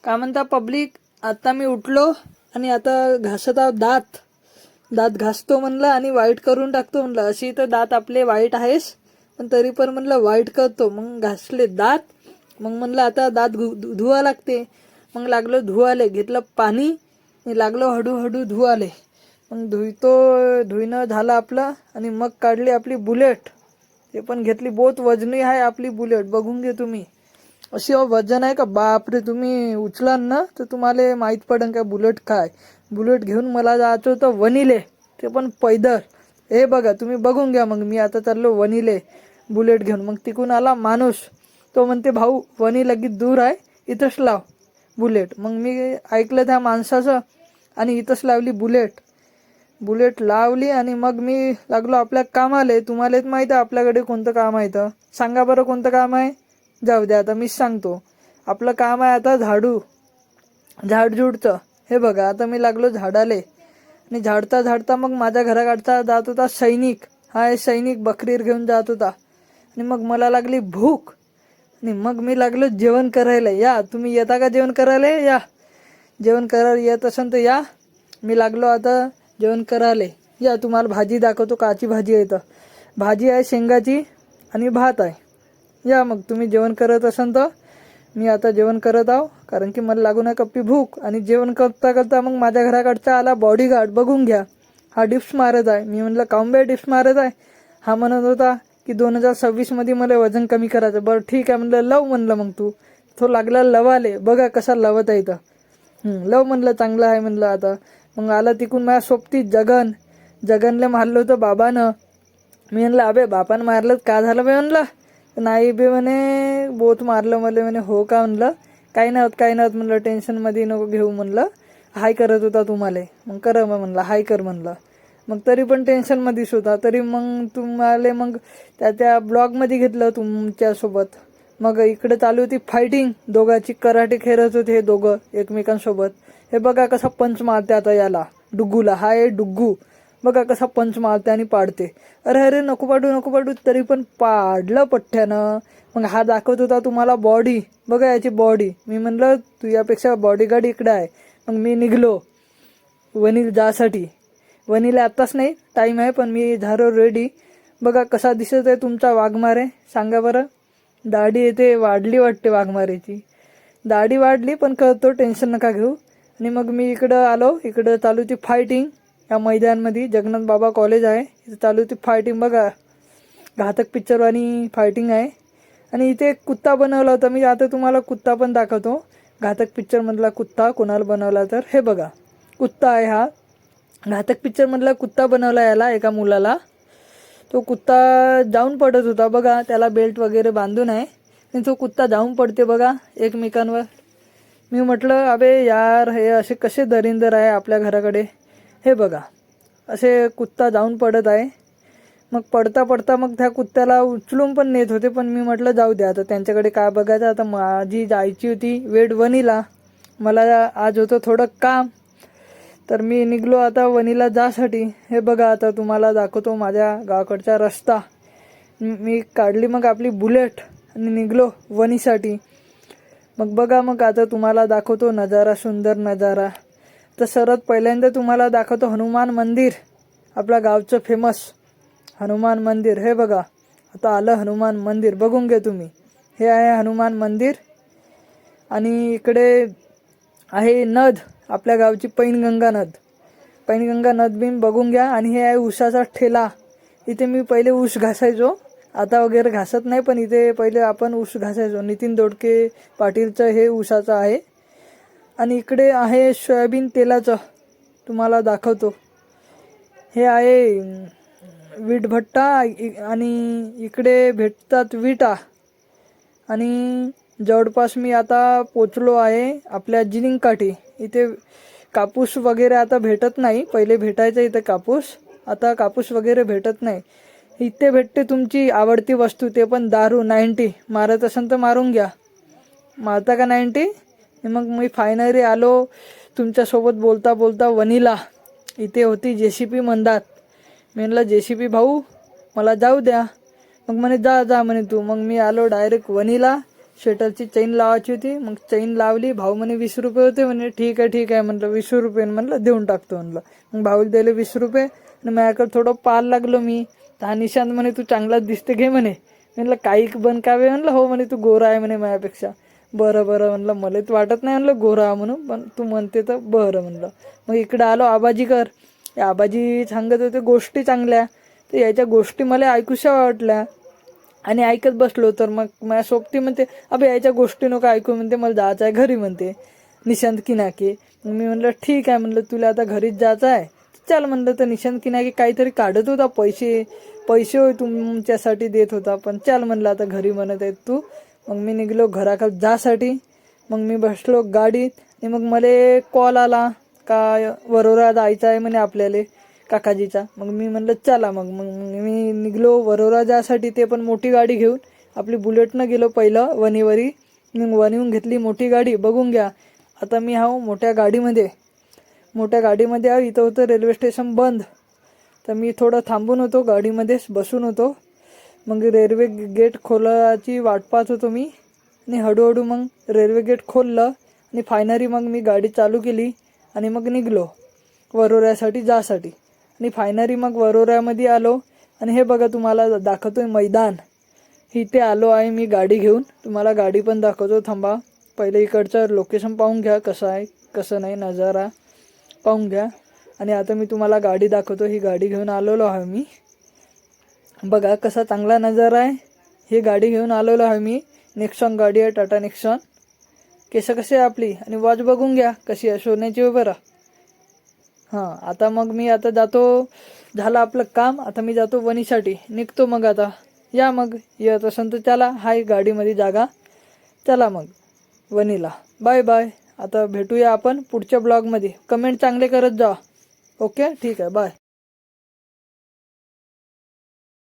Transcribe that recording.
काय म्हणता पब्लिक, आता मी उठलो आणि आता घासत आहो दात. दात घासतो म्हणलं आणि वाईट करून टाकतो म्हणलं. अशी तर दात आपले वाईट आहेस, पण तरी पण म्हणलं वाईट करतो. मग घासले दात. मग म्हणलं आता दात धुवा लागते. मग लागलो धुवाले, घेतलं पाणी आणि लागलो हळूहळू धुवाले. मग धुईनं झालं आपलं आणि मग काढली आपली बुलेट. ते पण घेतली, बहुत वजनी आहे आपली बुलेट, बघून घे तुम्ही. अशी वजन आहे का बापरे, तुम्ही उचलाल ना तर तुम्हाला माहीत पडेल का बुलेट काय. बुलेट घेऊन मला जायचं होतं वनिले, ते पण पैदल. हे बघा तुम्ही बघून घ्या. मग मी आता चाललो वनिले बुलेट घेऊन. मग तिकून आला माणूस, तो म्हणते भाऊ वनी लगेच दूर आहे, इथंच लाव बुलेट. मग मी ऐकलं त्या माणसाचं आणि इथंच लावली बुलेट. बुलेट लावली आणि मग मी लागलो आपल्या कामाले. तुम्हालाच माहीत आहे आपल्याकडे कोणतं काम आहे तर. सांगा बरं कोणतं काम आहे. जाऊ द्या आता मीच सांगतो. आपलं काम आहे आता झाडझुडचं. हे बघा आता मी लागलो झाडाले आणि झाडता झाडता मग माझ्या घराकडचा जात होता सैनिक. हा सैनिक बकरीर घेऊन जात होता आणि मग मला लागली भूक आणि मग मी लागलो जेवण करायला. या तुम्ही येता का जेवण करायला? या जेवण करायला येत असेल तर या. मी लागलो आता जेवण करायला. या तुम्हाला भाजी दाखवतो, काची भाजी आहे तर. भाजी आहे शेंगाची आणि भात आहे. या मग तुम्ही जेवण करत असाल तर. मी आता जेवण करत आहो, कारण की मला लागून आहे कप्पी भूक. आणि जेवण करता करता मग माझ्या घराकडचा आला बॉडीगार्ड, बघून घ्या. हा डिप्स मारत आहे. मी म्हणलं काऊंबे डिप्स मारत आहे. हा म्हणत होता की 2026 मला वजन कमी करायचं. बरं ठीक आहे म्हणलं, लव म्हणलं मग तू. तो लागला लवाले, बघा कसा लवत आहे इथं. लव म्हणलं, चांगलं आहे म्हणलं आता. मग आला तिकून माझ्या सोबती जगनले मारलं होतं बाबानं. मी म्हणलं अबे बापानं मारलं का झालं बे म्हणलं. नाही बे म्हणे बोत मारलं मला म्हणे. हो का म्हणलं, काही नाही होत म्हणलं, टेन्शनमध्ये नको घेऊ म्हणलं. हाय करत होता तुम्हाला. मग कर मग म्हणलं, हाय कर म्हणलं. मग तरी पण टेन्शनमध्येच होता. तरी मग तुम्हाला मग त्या ब्लॉगमध्ये घेतलं तुमच्यासोबत. मग इकडे चालू होती फायटिंग, दोघांची कराटे खेळत होते हे दोघं एकमेकांसोबत. हे बघा कसा पंच मारते आता याला डुग्गूला. हा आहे डुग्गू, बघा कसा पंच मारते आणि पाडते. अरे नको पाडू, तरी पण पाडलं पठ्ठ्यानं. मग हा दाखवत होता तुम्हाला बॉडी, बघा याची बॉडी. मी म्हणलं तुझ्यापेक्षा बॉडीगार्ड इकडे आहे. मग मी निघलो वनीला जासाठी. वनीला आत्ताच नाही, टाईम आहे, पण मी झालो रेडी. बघा कसा दिसत आहे तुमचा वाघमारे, सांगा बरं. दाढी येते वाढली वाटते वाघमारेची. दाढी वाढली पण करतो, टेन्शन नका घेऊ. आणि मग मी इकडं आलो. इकडं चालू होती फायटिंग या मैदानमध्ये. जगन्नाथ बाबा कॉलेज आहे, इथं चालू होती फायटिंग. बघा घातक पिक्चरवाणी फायटिंग आहे. आणि इथे एक कुत्ता बनवला होता मी. आता तुम्हाला कुत्ता पण दाखवतो, घातक पिक्चरमधला कुत्ता कोणाला बनवला तर. हे बघा कुत्ता आहे हा. घातक पिक्चरमधला कुत्ता बनवला याला एका मुलाला. तो कुत्ता जाऊन पडत होता बघा, त्याला बेल्ट वगैरे बांधून आहे आणि तो कुत्ता जाऊन पडते बघा एकमेकांवर. मी म्हटलं अबे यार, हे असे कसे दरिंदर आहे आपल्या घराकडे. हे बघा असे कुत्ता जाऊन पडत आहे. मग पडता मग त्या कुत्त्याला उचलून पण नेत होते, पण मी म्हटलं जाऊ द्या आता, त्यांच्याकडे काय बघायचं. आता माझी जायची होती वेळ वनीला. मला आज होतं थोडं काम, तर मी निघलो आता वनीला जासाठी. हे बघा आता तुम्हाला दाखवतो माझ्या गावाकडचा रस्ता. मी काढली मग आपली बुलेट आणि निघलो वनीसाठी. मग बघा मग आता तुम्हाला दाखवतो नजारा, सुंदर नजारा. तर सर्वात पहिल्यांदा तुम्हाला दाखवतो हनुमान मंदिर, आपल्या गावचं फेमस हनुमान मंदिर. हे बघा आता आलं हनुमान मंदिर, बघून घ्या तुम्ही. हे आहे हनुमान मंदिर. आणि इकडे आहे नद, आपल्या गावची पैनगंगा नद बिन बघून घ्या. आणि हे आहे ऊसाचा ठेला. इथे मी पहिले ऊस घासायचो, आता वगैरे घासत नाही, पण इथे पहिले आपण ऊस घासायचो. नितीन दोडके पाटीलचं हे ऊसाचं आहे. आणि इकडे आहे सोयाबीन तेलाचं, तुम्हाला दाखवतो. हे आहे वीटभट्टा आणि इकडे भेटतात विटा. आणि जवळपास मी आता पोचलो आहे आपल्या जिनिंगकाठी. इथे कापूस वगैरे आता भेटत नाही, पहिले भेटायचं इथे कापूस. आता कापूस वगैरे भेटत नाही. इथे भेटते तुमची आवडती वस्तू, ते पण दारू. 90 मारत असेल तर मारून घ्या. मारता का 90? मग मी फायनली आलो तुमच्यासोबत बोलता बोलता वनीला. इथे होती JCP मंदात. मी म्हणलं JCP भाऊ मला जाऊ द्या. मग म्हणे जा म्हणे तू. मग मी आलो डायरेक्ट वनीला. स्वेटरची चैन लावायची होती. मग चैन लावली. भाऊ म्हणे 20 रुपये होते म्हणे. ठीक आहे म्हणलं. 20 रुपये म्हणलं देऊन टाकतो म्हणलं. मग भाऊला दिले 20 रुपये. आणि माझ्याकडे थोडं पाहायला लागलो मी. तर हा निशांत म्हणे तू चांगलाच दिसते घे म्हणे. म्हणलं काही बनकावे म्हणलं. हो म्हणे तू गोरा आहे म्हणे माझ्यापेक्षा. बरं म्हणलं मला तर वाटत नाही म्हणलं गोरा म्हणून, पण तू म्हणते तर बरं म्हणलं. मग इकडं आलो आबाजीकर. आबाजी सांगत होते गोष्टी चांगल्या. तर याच्या गोष्टी मला ऐकूशा वाटल्या आणि ऐकत बसलो. तर मग माझ्या सोबती म्हणते अबे याच्या गोष्टी नको ऐकू म्हणते, मला जायचं आहे घरी म्हणते निशांत किनाके. मी म्हणलं ठीक आहे म्हणलं, तुला आता घरीच जायचं आहे चल म्हणलं. तर निशांत किनाके काहीतरी काढत होता पैसे होय तुमच्यासाठी देत होता, पण चल म्हणलं आता घरी म्हणत आहेत तू. मग मी निघलो घराकडे जासाठी. मग मी बसलो गाडीत आणि मग मला कॉल आला का वरोरा जायचं आहे म्हणे आपल्याला काकाजीचा. मग मी म्हणलं चला. मग मी निघलो वरोरा जासाठी, ते पण मोठी गाडी घेऊन. आपली बुलेटनं गेलो पहिलं वणीवरी. मग वणीहून घेतली मोठी गाडी. बघून घ्या आता मी हाव मोठ्या गाडीमध्ये आहो. इथं होतं रेल्वे स्टेशन बंद. तर मी थोडं थांबून होतो गाडीमध्येच बसून होतो. मग रेल्वे गेट खोलाची वाट पाहत होतो मी. आणि हळूहळू मग रेल्वे गेट खोललं आणि फायनली मग मी गाडी चालू केली आणि मग निघलो वरोऱ्यासाठी जासाठी. आणि फायनली मग वरोऱ्यामध्ये आलो. आणि हे बघा तुम्हाला दाखवतोय मैदान. इथे आलो आहे मी गाडी घेऊन. तुम्हाला गाडी पण दाखवतो थांबा. पहिले इकडचं लोकेशन पाहून घ्या कसं आहे कसं नाही, नजारा पाहून घ्या. आणि आता मी तुम्हाला गाडी दाखवतो. ही गाडी घेऊन आलेलो आहे मी. बघा कसा चांगला नजारा आहे. ही गाडी घेऊन आलेलो आहे मी. नेक्सॉन गाडी आहे, टाटा नेक्सॉन. कशी आहे आपली. आणि वॉच बघून घ्या कशी आहे, सोन्याची बरं. हां आता मग मी आता जातो. झालं आपलं काम. आता मी जातो वणीसाठी निघतो. मग आता या मग येत असेल तर चला. हाय गाडीमध्ये जागा. चला मग वणीला. Bye bye. आता भेटूया आपण पुढच्या ब्लॉगमध्ये. कमेंट चांगले करत जा. ओके ठीक आहे बाय.